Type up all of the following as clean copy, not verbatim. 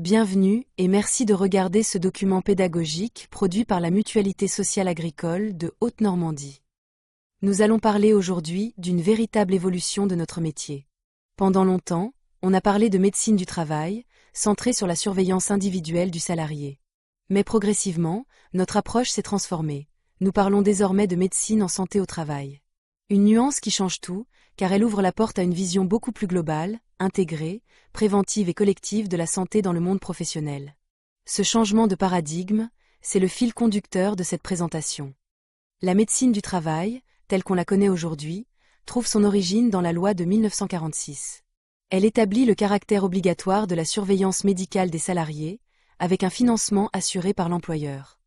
Bienvenue et merci de regarder ce document pédagogique produit par la Mutualité sociale agricole de Haute-Normandie. Nous allons parler aujourd'hui d'une véritable évolution de notre métier. Pendant longtemps, on a parlé de médecine du travail, centrée sur la surveillance individuelle du salarié. Mais progressivement, notre approche s'est transformée. Nous parlons désormais de médecine en santé au travail. Une nuance qui change tout, car elle ouvre la porte à une vision beaucoup plus globale, intégrée, préventive et collective de la santé dans le monde professionnel. Ce changement de paradigme, c'est le fil conducteur de cette présentation. La médecine du travail, telle qu'on la connaît aujourd'hui, trouve son origine dans la loi de 1946. Elle établit le caractère obligatoire de la surveillance médicale des salariés, avec un financement assuré par l'employeur.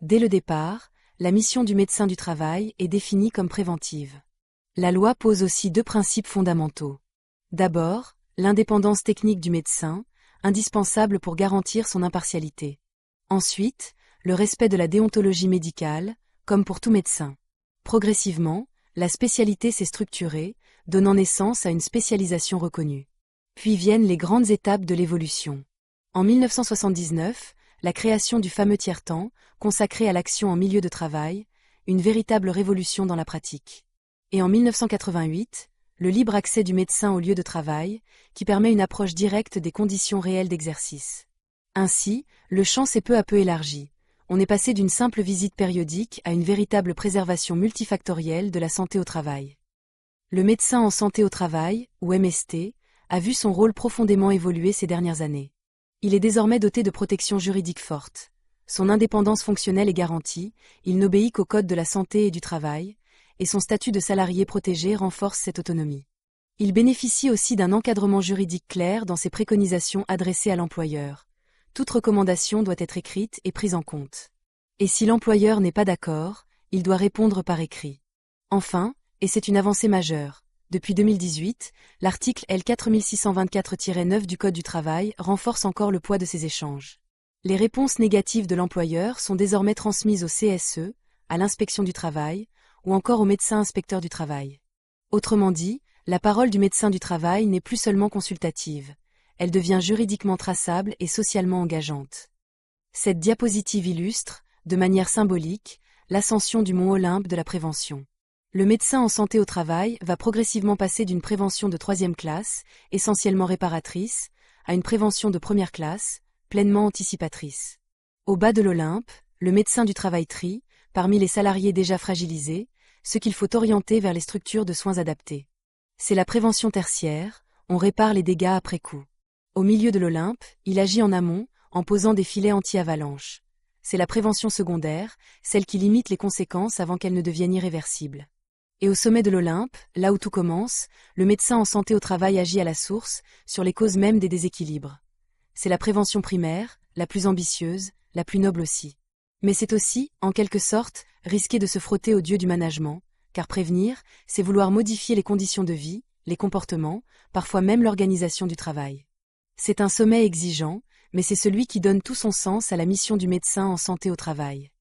Dès le départ, la mission du médecin du travail est définie comme préventive. La loi pose aussi deux principes fondamentaux. D'abord, l'indépendance technique du médecin, indispensable pour garantir son impartialité. Ensuite, le respect de la déontologie médicale, comme pour tout médecin. Progressivement, la spécialité s'est structurée, donnant naissance à une spécialisation reconnue. Puis viennent les grandes étapes de l'évolution. En 1979, la création du fameux tiers-temps, consacré à l'action en milieu de travail, une véritable révolution dans la pratique. Et en 1988, le libre accès du médecin au lieu de travail, qui permet une approche directe des conditions réelles d'exercice. Ainsi, le champ s'est peu à peu élargi. On est passé d'une simple visite périodique à une véritable préservation multifactorielle de la santé au travail. Le médecin en santé au travail, ou MST, a vu son rôle profondément évoluer ces dernières années. Il est désormais doté de protections juridiques fortes. Son indépendance fonctionnelle est garantie, il n'obéit qu'au code de la santé et du travail, et son statut de salarié protégé renforce cette autonomie. Il bénéficie aussi d'un encadrement juridique clair dans ses préconisations adressées à l'employeur. Toute recommandation doit être écrite et prise en compte. Et si l'employeur n'est pas d'accord, il doit répondre par écrit. Enfin, et c'est une avancée majeure, depuis 2018, l'article L 4624-9 du Code du travail renforce encore le poids de ces échanges. Les réponses négatives de l'employeur sont désormais transmises au CSE, à l'inspection du travail, ou encore au médecin inspecteur du travail. Autrement dit, la parole du médecin du travail n'est plus seulement consultative, elle devient juridiquement traçable et socialement engageante. Cette diapositive illustre, de manière symbolique, l'ascension du mont Olympe de la prévention. Le médecin en santé au travail va progressivement passer d'une prévention de 3e classe, essentiellement réparatrice, à une prévention de 1re classe, pleinement anticipatrice. Au bas de l'Olympe, le médecin du travail trie, parmi les salariés déjà fragilisés, ce qu'il faut orienter vers les structures de soins adaptés. C'est la prévention tertiaire, on répare les dégâts après coup. Au milieu de l'Olympe, il agit en amont, en posant des filets anti-avalanche. C'est la prévention secondaire, celle qui limite les conséquences avant qu'elles ne deviennent irréversibles. Et au sommet de l'Olympe, là où tout commence, le médecin en santé au travail agit à la source, sur les causes mêmes des déséquilibres. C'est la prévention primaire, la plus ambitieuse, la plus noble aussi. Mais c'est aussi, en quelque sorte, risquer de se frotter aux dieux du management, car prévenir, c'est vouloir modifier les conditions de vie, les comportements, parfois même l'organisation du travail. C'est un sommet exigeant, mais c'est celui qui donne tout son sens à la mission du médecin en santé au travail.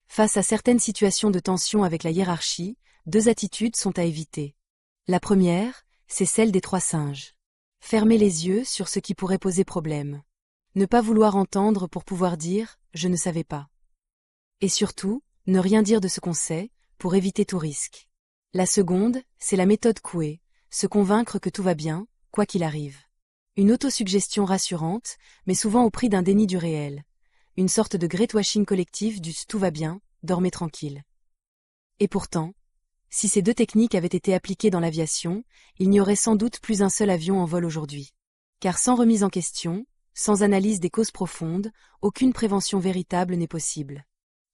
Face à certaines situations de tension avec la hiérarchie, deux attitudes sont à éviter. La première, c'est celle des 3 singes. Fermer les yeux sur ce qui pourrait poser problème. Ne pas vouloir entendre pour pouvoir dire « je ne savais pas ». Et surtout, ne rien dire de ce qu'on sait, pour éviter tout risque. La seconde, c'est la méthode Coué, se convaincre que tout va bien, quoi qu'il arrive. Une autosuggestion rassurante, mais souvent au prix d'un déni du réel. Une sorte de great-washing collectif du « tout va bien, dormez tranquille ». Et pourtant, si ces deux techniques avaient été appliquées dans l'aviation, il n'y aurait sans doute plus un seul avion en vol aujourd'hui. Car sans remise en question, sans analyse des causes profondes, aucune prévention véritable n'est possible.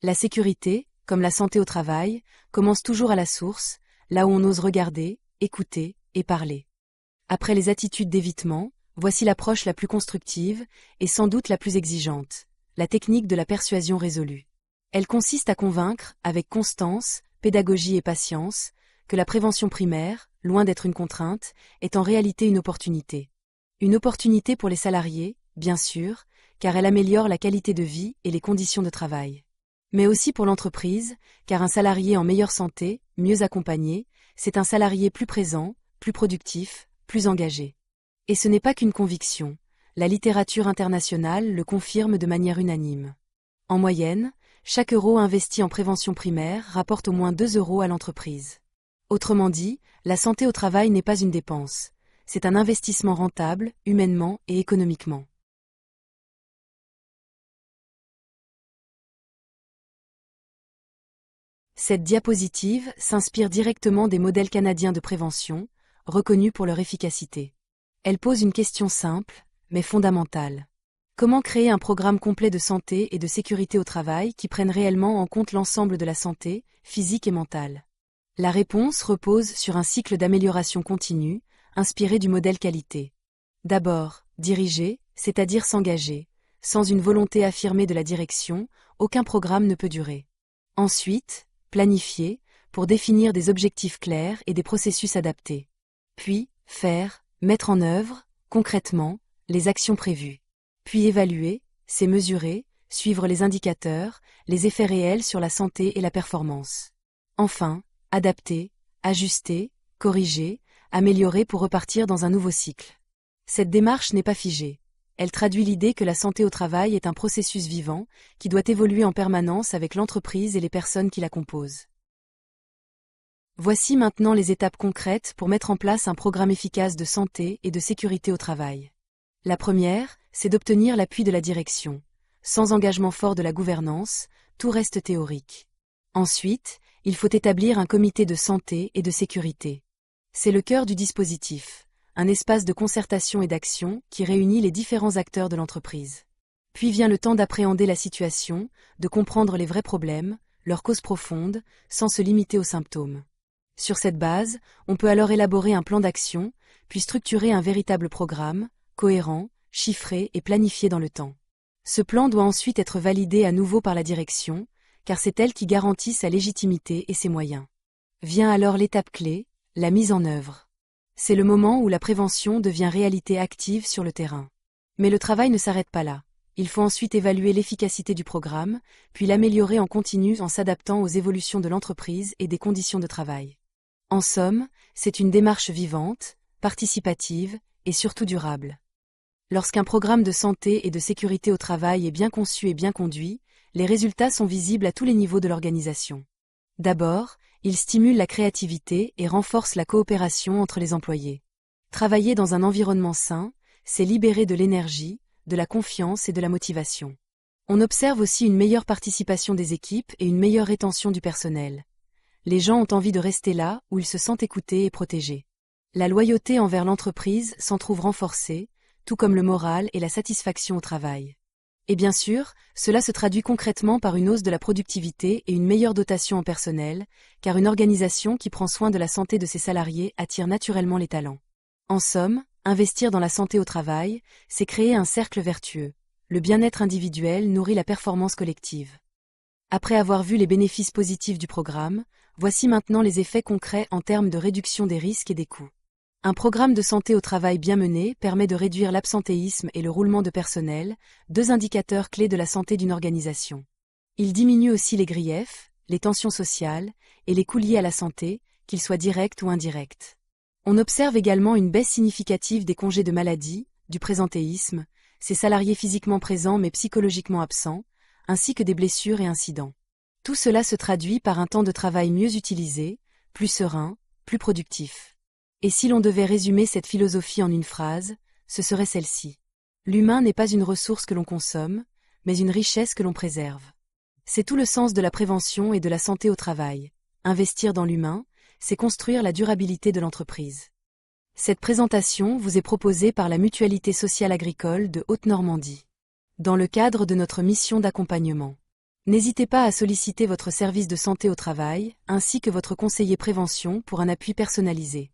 La sécurité, comme la santé au travail, commence toujours à la source, là où on ose regarder, écouter et parler. Après les attitudes d'évitement, voici l'approche la plus constructive, et sans doute la plus exigeante, la technique de la persuasion résolue. Elle consiste à convaincre, avec constance, pédagogie et patience, que la prévention primaire, loin d'être une contrainte, est en réalité une opportunité. Une opportunité pour les salariés, bien sûr, car elle améliore la qualité de vie et les conditions de travail. Mais aussi pour l'entreprise, car un salarié en meilleure santé, mieux accompagné, c'est un salarié plus présent, plus productif, plus engagé. Et ce n'est pas qu'une conviction. la littérature internationale le confirme de manière unanime. En moyenne, chaque euro investi en prévention primaire rapporte au moins 2 euros à l'entreprise. Autrement dit, la santé au travail n'est pas une dépense, c'est un investissement rentable, humainement et économiquement. Cette diapositive s'inspire directement des modèles canadiens de prévention, reconnus pour leur efficacité. Elle pose une question simple, mais fondamentale. Comment créer un programme complet de santé et de sécurité au travail qui prenne réellement en compte l'ensemble de la santé, physique et mentale? La réponse repose sur un cycle d'amélioration continue, inspiré du modèle qualité. D'abord, diriger, c'est-à-dire s'engager. Sans une volonté affirmée de la direction, aucun programme ne peut durer. Ensuite, planifier, pour définir des objectifs clairs et des processus adaptés. Puis, faire, mettre en œuvre, concrètement, les actions prévues. Puis évaluer, c'est mesurer, suivre les indicateurs, les effets réels sur la santé et la performance. Enfin, adapter, ajuster, corriger, améliorer pour repartir dans un nouveau cycle. Cette démarche n'est pas figée. Elle traduit l'idée que la santé au travail est un processus vivant, qui doit évoluer en permanence avec l'entreprise et les personnes qui la composent. Voici maintenant les étapes concrètes pour mettre en place un programme efficace de santé et de sécurité au travail. La première, c'est d'obtenir l'appui de la direction. Sans engagement fort de la gouvernance, tout reste théorique. Ensuite, il faut établir un comité de santé et de sécurité. C'est le cœur du dispositif, un espace de concertation et d'action qui réunit les différents acteurs de l'entreprise. Puis vient le temps d'appréhender la situation, de comprendre les vrais problèmes, leurs causes profondes, sans se limiter aux symptômes. Sur cette base, on peut alors élaborer un plan d'action, puis structurer un véritable programme, cohérent, chiffré et planifié dans le temps. Ce plan doit ensuite être validé à nouveau par la direction, car c'est elle qui garantit sa légitimité et ses moyens. Vient alors l'étape clé, la mise en œuvre. C'est le moment où la prévention devient réalité active sur le terrain. Mais le travail ne s'arrête pas là. Il faut ensuite évaluer l'efficacité du programme, puis l'améliorer en continu en s'adaptant aux évolutions de l'entreprise et des conditions de travail. En somme, c'est une démarche vivante, participative et surtout durable. Lorsqu'un programme de santé et de sécurité au travail est bien conçu et bien conduit, les résultats sont visibles à tous les niveaux de l'organisation. D'abord, il stimule la créativité et renforce la coopération entre les employés. Travailler dans un environnement sain, c'est libérer de l'énergie, de la confiance et de la motivation. On observe aussi une meilleure participation des équipes et une meilleure rétention du personnel. Les gens ont envie de rester là où ils se sentent écoutés et protégés. La loyauté envers l'entreprise s'en trouve renforcée, tout comme le moral et la satisfaction au travail. Et bien sûr, cela se traduit concrètement par une hausse de la productivité et une meilleure dotation en personnel, car une organisation qui prend soin de la santé de ses salariés attire naturellement les talents. En somme, investir dans la santé au travail, c'est créer un cercle vertueux. Le bien-être individuel nourrit la performance collective. Après avoir vu les bénéfices positifs du programme, voici maintenant les effets concrets en termes de réduction des risques et des coûts. Un programme de santé au travail bien mené permet de réduire l'absentéisme et le roulement de personnel, 2 indicateurs clés de la santé d'une organisation. Il diminue aussi les griefs, les tensions sociales et les coûts liés à la santé, qu'ils soient directs ou indirects. On observe également une baisse significative des congés de maladie, du présentéisme, ces salariés physiquement présents mais psychologiquement absents, ainsi que des blessures et incidents. Tout cela se traduit par un temps de travail mieux utilisé, plus serein, plus productif. Et si l'on devait résumer cette philosophie en une phrase, ce serait celle-ci. L'humain n'est pas une ressource que l'on consomme, mais une richesse que l'on préserve. C'est tout le sens de la prévention et de la santé au travail. Investir dans l'humain, c'est construire la durabilité de l'entreprise. Cette présentation vous est proposée par la Mutualité sociale agricole de Haute-Normandie, dans le cadre de notre mission d'accompagnement. N'hésitez pas à solliciter votre service de santé au travail, ainsi que votre conseiller prévention pour un appui personnalisé.